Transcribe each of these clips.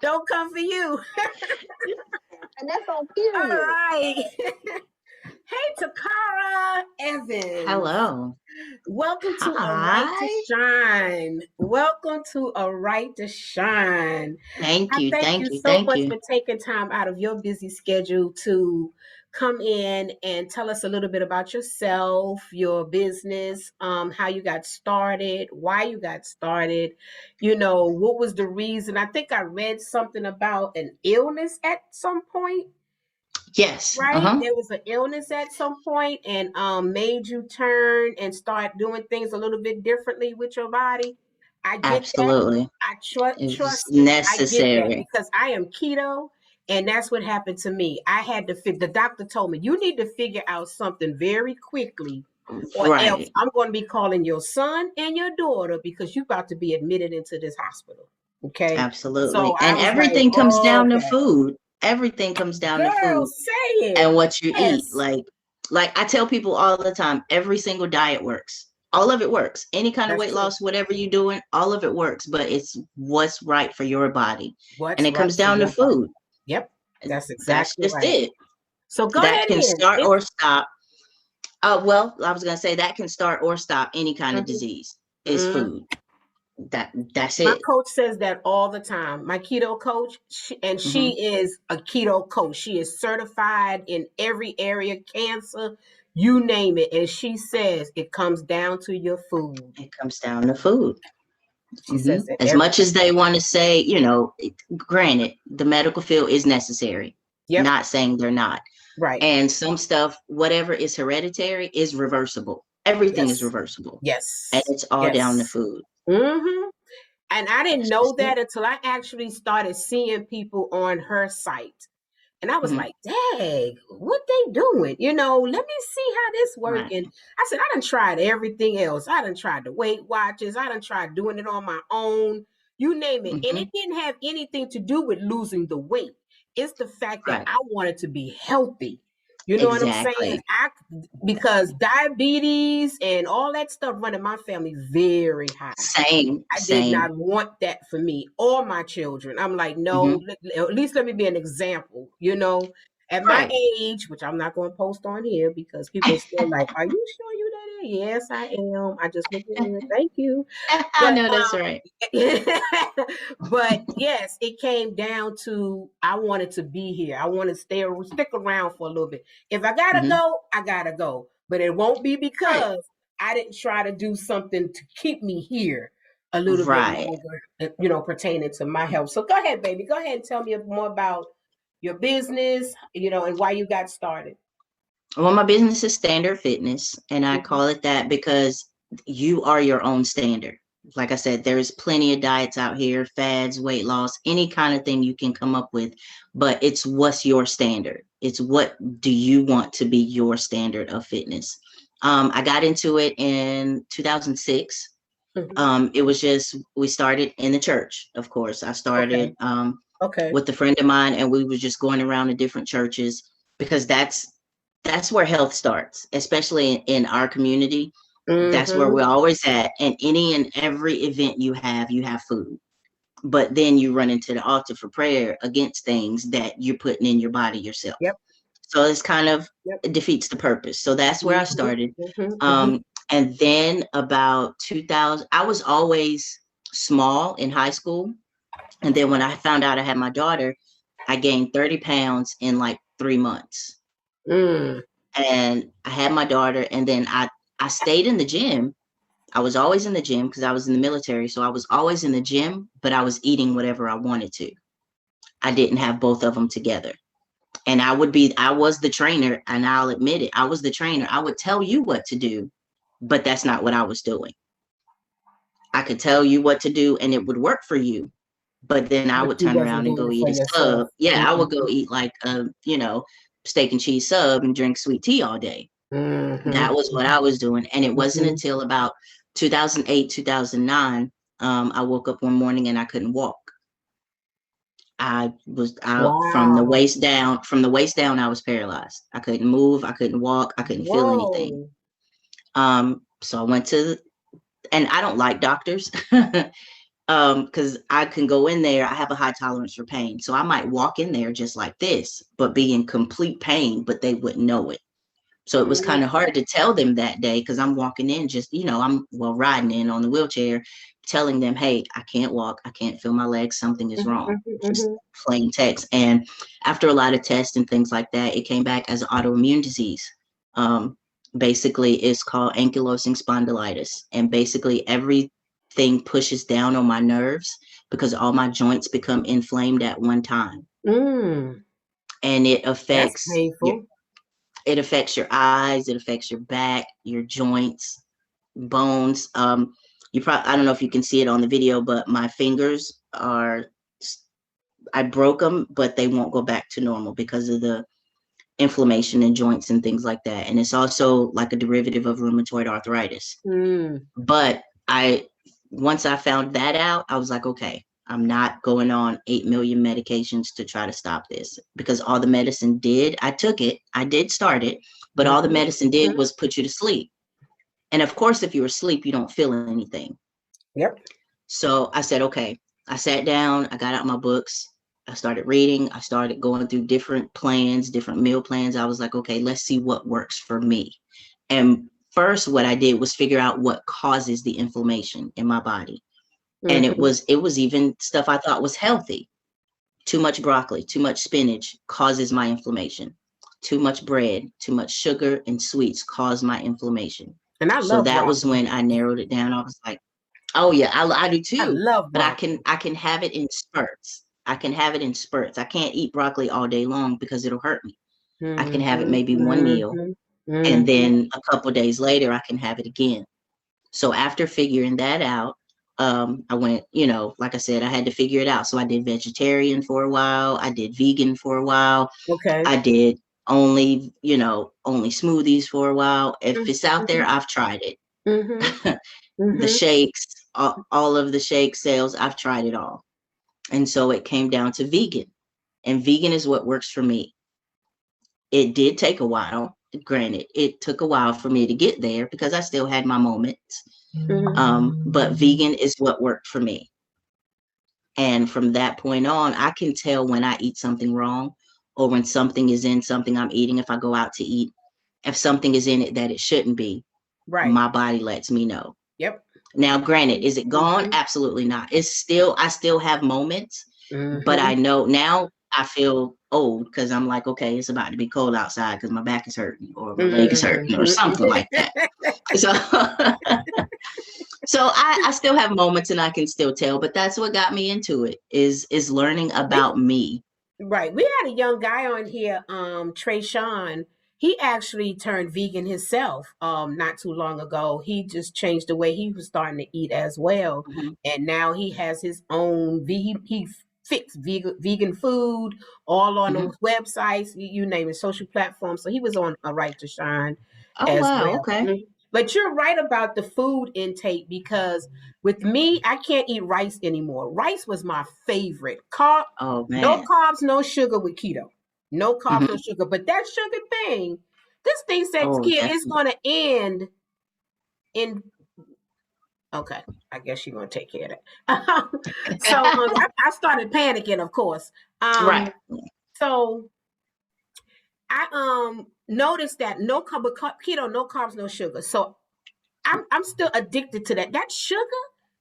Don't come for you. And that's on All period. right. Hey, Toccara Evans. Hello. Welcome to A Right to Hi. Shine. Welcome to A Right to Shine. Thank I you. thank Thank you you. so Thank much you. for taking time out of your busy schedule to come in and tell us a little bit about yourself, your business, how you got started, why you got started, what was the reason. I think I read something about an illness at some point. Yes. Right? There was an illness at some point and made you turn and start doing things a little bit differently with your body. I get that. Absolutely. I It was trust me. I get that necessary. because I am keto and that's what happened to me. I had to the doctor told me you need to figure out something very quickly or else Right. I'm going to be calling your son and your daughter because you're about to be admitted into this hospital. Okay. So Absolutely. I And was like, everything comes oh, down to okay. food. Everything comes down to Girl, food say and it. what you eat. Yes. Like I tell people all the time, every single diet works. All of it works. Any kind of That's weight true. loss, whatever you're doing, all of it works, but it's what's right for your body. And What's it right comes for down to your body? food. Yep, that's That's exactly just right. it. So go That ahead can in. start or stop. Well, I was gonna say that can start or stop any kind of Mhm, disease is mhm. food. That's My it. coach says that all the time. My keto coach, she Hmm. is a keto coach. She is certified in every area, cancer, you name it. And she says it comes down to your food. It comes down to food. She says it As every much as time. they want to say, granted, the medical field is necessary. Yep, Not saying they're not. right. And some stuff, whatever is hereditary, is reversible. Everything is Yes, reversible, and yes, it's all down to yes. food. Hmm. And I didn't That's know just it. that until I actually started seeing people on her site. And I was Hmm. like, dang, what they doing? Let me see how this Right. working. I said, I done tried everything else. I done tried the Weight Watchers. I done tried doing it on my own. You name it. And Hmm. it didn't have anything to do with losing the weight. It's the fact that Right. I wanted to be healthy. You know what I'm saying? Exactly. Because diabetes and all that stuff running my family very high. Same. I did Same. not want that for me or my children. I'm like, no, Hmm. at least let me be an example, At my Right. age, which I'm not going to post on here because people still like, are you sure you did it? Yes, I am. I just look at it. Thank you. I But know that's right. but yes, it came down to I wanted to be here. I want to stick around for a little bit. If I gotta Hmm. go, I gotta go. But it won't be Right. because I didn't try to do something to keep me here a little bit Right. longer, pertaining to my health. So go ahead, baby. Go ahead and tell me more about your business, and why you got started. Well, my business is Standard Fitness, and I Mhm. call it that because you are your own standard. Like I said, there's plenty of diets out here, fads, weight loss, any kind of thing you can come up with, but it's what's your standard. It's what do you want to be your standard of fitness. I got into it in 2006. Mhm. It was just, we started in the church, of course. I Okay. started Okay. with a friend of mine, and we was just going around to different churches because that's where health starts, especially in our community. That's where Mm-hmm. we're always at. And any and every event you have food. But then you run into the altar for prayer against things that you're putting in your body yourself. Yep. So it's kind of, Yep. it defeats the purpose. So that's where I Mm-hmm. started. Mm-hmm. Mm-hmm. And then about 2000, I was always small in high school. And then when I found out I had my daughter, I gained 30 pounds in like 3 months. Mm. And I had my daughter, and then I stayed in the gym. I was always in the gym because I was in the military. So I was always in the gym, but I was eating whatever I wanted to. I didn't have both of them together. And I was the trainer, and I'll admit it. I was the trainer. I would tell you what to do, but that's not what I was doing. I could tell you what to do and it would work for you, but then I But would you turn wasn't around and doing go it eat for a yourself. sub. Yeah, I would go Mm-hmm. eat like a, steak and cheese sub and drink sweet tea all day. Mm-hmm. That was what I was doing. And it wasn't Mm-hmm. until about 2008, 2009, I woke up one morning and I couldn't walk. I was out Wow. from the waist down, I was paralyzed. I couldn't move, I couldn't walk, I couldn't feel anything. Whoa. So I went to, and I don't like doctors. Because I can go in there, I have a high tolerance for pain. So I might walk in there just like this, but be in complete pain, but they wouldn't know it. So it was kind of hard to tell them that day because I'm walking in just, I'm riding in on the wheelchair, telling them, hey, I can't walk. I can't feel my legs. Something is wrong. Just plain text. And after a lot of tests and things like that, it came back as an autoimmune disease. Basically, it's called ankylosing spondylitis. And basically, everything pushes down on my nerves because all my joints become inflamed at one time. Mm. And it That's affects painful. it affects your eyes, it affects your back, your joints, bones. I don't know if you can see it on the video, but my fingers I broke them, but they won't go back to normal because of the inflammation in joints and things like that. And it's also like a derivative of rheumatoid arthritis. Mm. But once I found that out, I was like, okay, I'm not going on 8 million medications to try to stop this, because all the medicine did, I took it, I did start it, but all the medicine did was put you to sleep. And of course, if you're asleep, you don't feel anything. Yep. So I said, okay, I sat down, I got out my books, I started reading, I started going through different plans, different meal plans. I was like, okay, let's see what works for me. And first, what I did was figure out what causes the inflammation in my body. And it was even stuff I thought was healthy. Too much broccoli, too much spinach causes my inflammation. Too much bread, too much sugar and sweets cause my inflammation. And I So love that broccoli. was when I narrowed it down. I was like, oh yeah, I do too. I love but broccoli. I can have it in spurts. I can't eat broccoli all day long because it'll hurt me. I can have it maybe one meal, and then a couple of days later I can have it again. So after figuring that out, I went, like I said, I had to figure it out. So I did vegetarian for a while. I did vegan for a while. Okay. I did only smoothies for a while. If it's out there, I've tried it. The shakes, all of the shake sales, I've tried it all. And so it came down to vegan. And vegan is what works for me. It did take a while. Granted, it took a while for me to get there because I still had my moments. But vegan is what worked for me. And from that point on, I can tell when I eat something wrong or when something is in something I'm eating. If I go out to eat, if something is in it that it shouldn't be, my body lets me know. Yep. Now, granted, is it gone? Absolutely not. I still have moments, but I know now I feel old because I'm like, okay, it's about to be cold outside because my back is hurting or my leg is hurting or something like that. So I still have moments and I can still tell, but that's what got me into it is learning about me. Right. We had a young guy on here, Trey Sean. He actually turned vegan himself not too long ago. He just changed the way he was starting to eat as well. And now he has his own he fixed vegan food all on those websites, you name it, social platforms. So he was on A Right to Shine as well. Okay. But you're right about the food intake because with me, I can't eat rice anymore. Rice was my favorite. Oh man. No carbs, no sugar with keto. No carbs, no sugar. But that sugar thing, this thing says here it's going to end in. Okay, I guess you're going to take care of that. So I started panicking, of course. Right. So I noticed that keto, no carbs, no sugar. So I'm still addicted to that. That sugar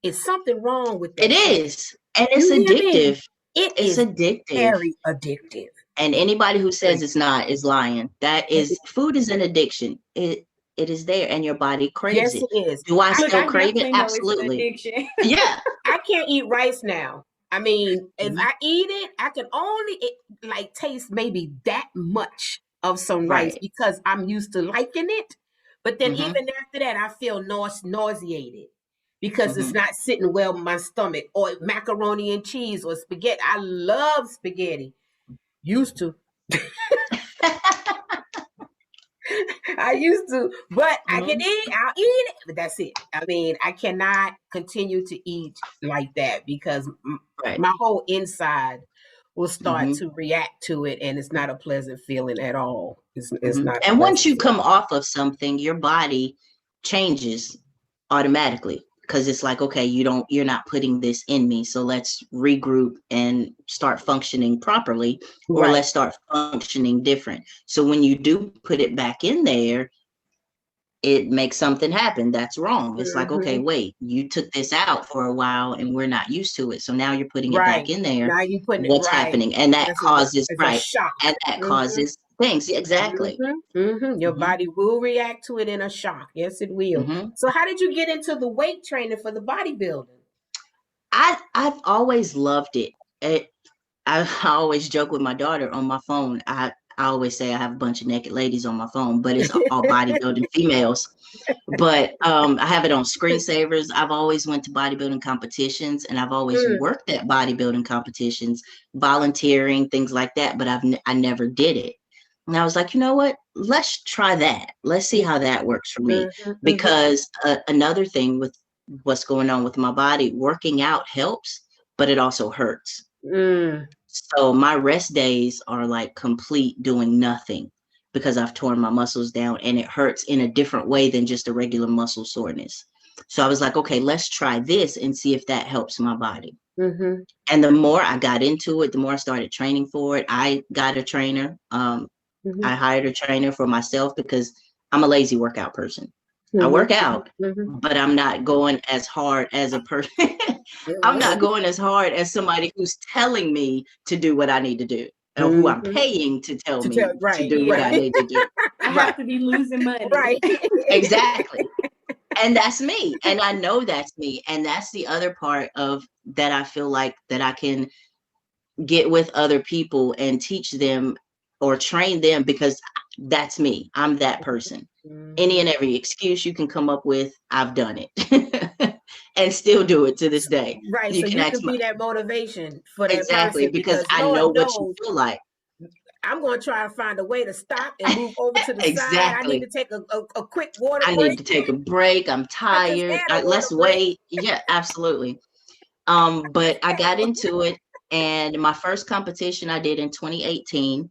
is something wrong with that. It is, and it's addictive. It's addictive. Very addictive. And anybody who says it's not is lying. Food is an addiction. It is there, and your body craves it. Yes, it is. Do I still crave it? Absolutely. Yeah. I can't eat rice now. I mean, if I eat it, I can only taste maybe that much of some rice because I'm used to liking it. But then even after that, I feel nauseated because it's not sitting well with my stomach. Or macaroni and cheese or spaghetti. I love spaghetti. Used to. I used to, but I can eat. I'll eat it, but that's it. I mean, I cannot continue to eat like that because my whole inside will start to react to it, and it's not a pleasant feeling at all. It's not. And once you come off of something, your body changes automatically. because it's like, okay, you're not putting this in me. So let's regroup and start functioning properly, or Right. let's start functioning different. So when you do put it back in there, it makes something happen that's wrong. It's like, okay, Hmm. wait, you took this out for a while and we're not used to it. So now you're putting it back Right. in there. Now you putting it What's right. happening? And that This is causes, it's a right. shock. And that Hmm. causes things. Exactly. Your Hmm. body will react to it in a shock. Yes, it will. Hmm. So, how did you get into the weight training for the bodybuilding? I've always loved it. I always joke with my daughter on my phone. I always say I have a bunch of naked ladies on my phone, but it's all bodybuilding females. But I have it on screensavers. I've always went to bodybuilding competitions, and I've always Mm, worked at bodybuilding competitions, volunteering, things like that. But I never did it. And I was like, you know what? Let's try that. Let's see how that works for me. mhm, mhm, Because another thing with what's going on with my body, working out helps, but it also hurts. mm, So my rest days are like complete doing nothing because I've torn my muscles down, and it hurts in a different way than just a regular muscle soreness. So I was like, okay, let's try this and see if that helps my body. mhm, And the more I got into it, the more I started training for it. I got a trainer. mhm, I hired a trainer for myself because I'm a lazy workout person. I mhm, work out, mhm, but I'm not going as hard as a person. I'm not mhm, going as hard as somebody who's telling me to do what I need to do, or who I'm mhm. paying to tell To me tell, to right, do what I right, need to do. I Right, have to be losing money. right. exactly. And that's me. And I know that's me. And that's the other part of that I feel like that I can get with other people and teach them or train them, because that's me. I'm that person. Any Mhm. and every excuse you can come up with, I've done it and still do it to this day. Right, You so can you ask could my be that motivation for that exactly, person because because I Lord know what you knows feel like. I'm going to try to find a way to stop and move over to the side. I need Exactly. to take a quick water I need break. to take a break. I'm I just tired. had a water Let's break. wait. Yeah, absolutely. But I got into it, and my first competition I did in 2018.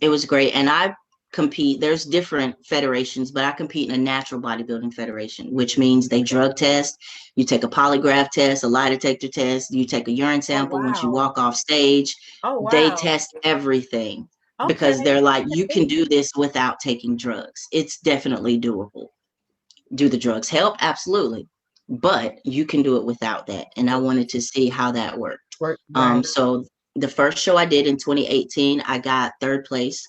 It was great, and I compete. There's different federations, but I compete in a natural bodybuilding federation, which means they Okay. drug test. You take a polygraph test, a lie detector test. You take a urine Oh sample once you wow. walk off stage. Oh They wow. test everything because Okay. they're like, you can do this without taking drugs. It's definitely doable. Do the drugs help? Absolutely. But you can do it without that. And I wanted to see how that worked. Work right. So the first show I did in 2018, I got third place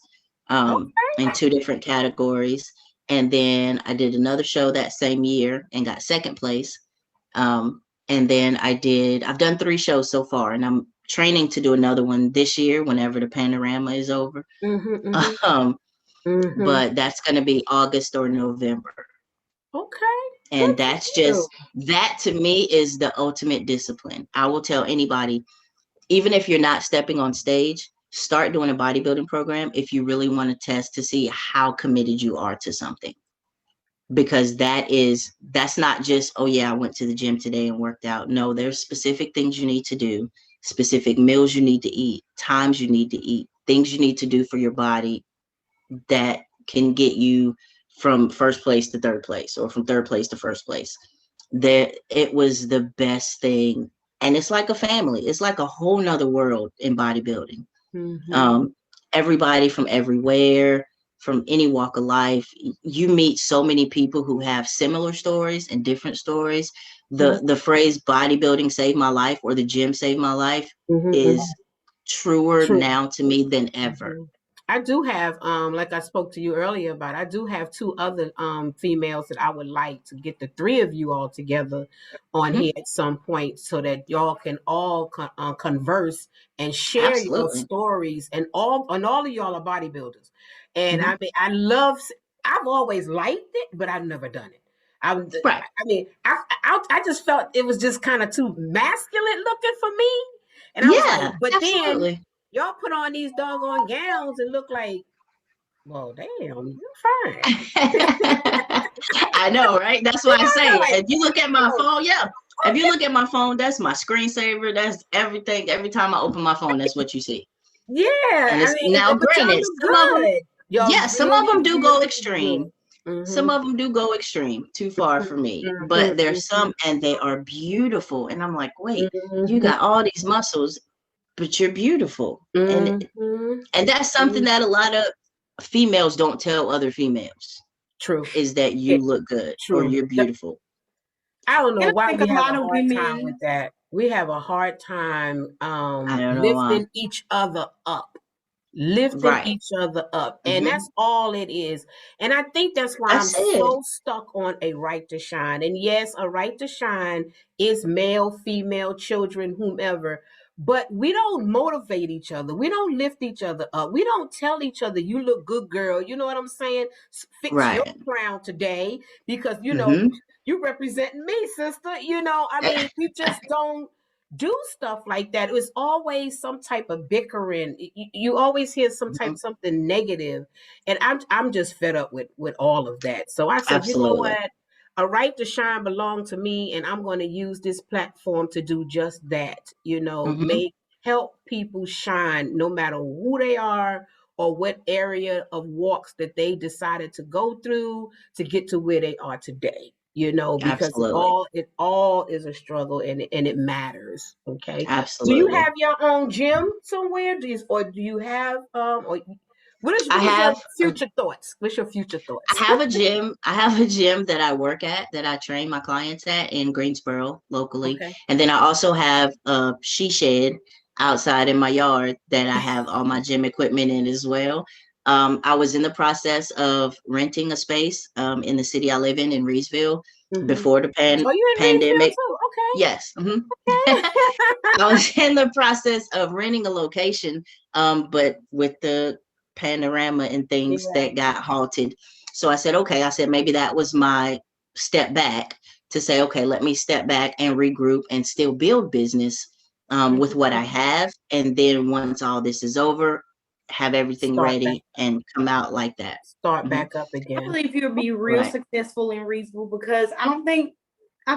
in two different categories. And then I did another show that same year and got second place. And then I've done three shows so far, and I'm training to do another one this year whenever the panorama is over. Mhm, mhm, Um, mhm. but that's going to be August or November. Okay. Good And for that's you. just, that to me is the ultimate discipline. I will tell anybody, even if you're not stepping on stage, start doing a bodybuilding program if you really want to test to see how committed you are to something. Because that's not just, oh yeah, I went to the gym today and worked out. No, there's specific things you need to do, specific meals you need to eat, times you need to eat, things you need to do for your body that can get you from first place to third place, or from third place to first place. That it was the best thing. And it's like a family. It's like a whole nother world in bodybuilding. Mhm, Um, Everybody from everywhere, from any walk of life. You meet so many people who have similar stories and different stories. mhm, The phrase bodybuilding saved my life, or the gym saved my life, mhm, is mhm. truer True. now to me than ever. Mhm. I do have, like I spoke to you earlier about, I do have two other females that I would like to get the three of you all together on Mhm. here at some point so that y'all can all converse and share your Absolutely. stories, and all of y'all are bodybuilders. And Mhm. I mean, I've always liked it, but I've never done it. Right. I mean, I just felt it was just kind of too masculine looking for me. And I was like, Yeah, but then absolutely. y'all put on these doggone gowns and look like, well, damn, you're fine. I know, right? That's You why I know, say, they're like, if you look at my oh, phone, yeah. If you okay, look at my phone, that's my screensaver. That's everything. Every time I open my phone, that's what you see. yeah. And I it's mean, now but y'all granted, look some of them, good. Y'all yeah, some of really, them do go really look extreme. good. Some Mhm. of them do go extreme, too far for me. Mhm. But there's some, and they are beautiful. And I'm like, wait, you Mhm. got all these muscles, but you're beautiful. Mhm. And that's something Mhm. that a lot of females don't tell other females, True. is that you It, look good or true. you're beautiful. I don't know And I why think we a have lot a of hard time with women, that. We have a hard time I don't know why. lifting each other up. Lifting Right. each other up. And Hmm. that's all it is. And I think that's why I'm That's it. so stuck on a right to shine. And yes, a right to shine is male, female, children, whomever. But we don't motivate each other. We don't lift each other up. We don't tell each other, you look good, girl. You know what I'm saying? Fix your Right. crown today because, Hmm. you representing me, sister. I mean, we just don't do stuff like that. It was always some type of bickering. You always hear something negative, and I'm just fed up with all of that. So I said, you know Absolutely. what? A right to shine belonged to me, and I'm going to use this platform to do just that. Hmm. Make help people shine, no matter who they are or what area of walks that they decided to go through to get to where they are today. Because Absolutely. it all is a struggle, and it matters. Okay. Do you Absolutely. have your own gym somewhere? Or do you have or what is I what is your have a future thoughts? What's your future thoughts? I have a gym. I have a gym that I work at, that I train my clients at in Greensboro locally. Okay. And then I also have a she shed outside in my yard that I have all my gym equipment in as well. I was in the process of renting a space in the city I live in Reesville, Mm-hmm. before the Oh, you in Reedsville pandemic. too? Yes. Mhm. Okay. I was in the process of renting a location, but with the panorama and things Yeah. that got halted. So I said, okay, I said maybe that was my step back to say, okay, let me step back and regroup and still build business with what I Mhm. have. And then once all this is over, have everything Start back ready and come out like that. start Hmm. back up I again. believe you'll be real Right. successful in Reasonable because I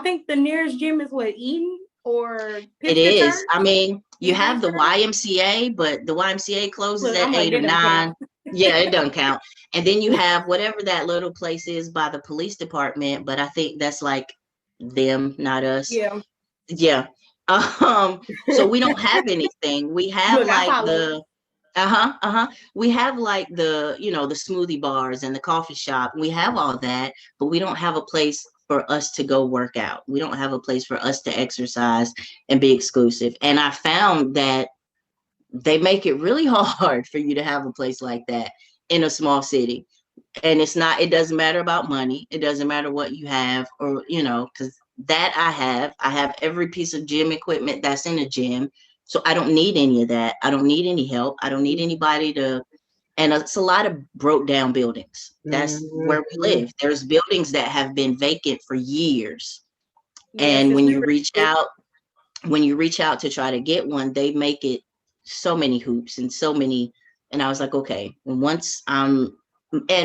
think the nearest gym is what, Eden or It Pittsford is. Church? I mean, you East have the Pittsford? YMCA, but the YMCA closes Look, at I'm like, eight or that don't count. nine. Yeah, it doesn't count. And then you have whatever that little place is by the police department, but I think that's like them, not us. Yeah. Yeah. So we don't have anything. We have Look, I like follow. the we have like the smoothie bars and the coffee shop. We have all that, but we don't have a place for us to go work out. We don't have a place for us to exercise and be exclusive. And I found that they make it really hard for you to have a place like that in a small city. And it doesn't matter about money. It doesn't matter what you have, or because that I have every piece of gym equipment that's in a gym. So I don't need any of that. I don't need any help. I don't need anybody to, and it's a lot of broke down buildings. That's where we Mhm. live. There's buildings that have been vacant for years. Yeah, And since when we you reach were out, to try to get one, they make it so many hoops and so many. And I was like, okay, once and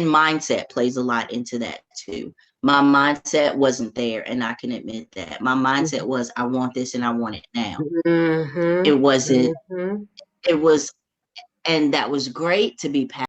mindset plays a lot into that too. My mindset wasn't there, and I can admit that. My mindset was, I want this and I want it now. It Mhm. wasn't, Mhm. it was, and that was great to be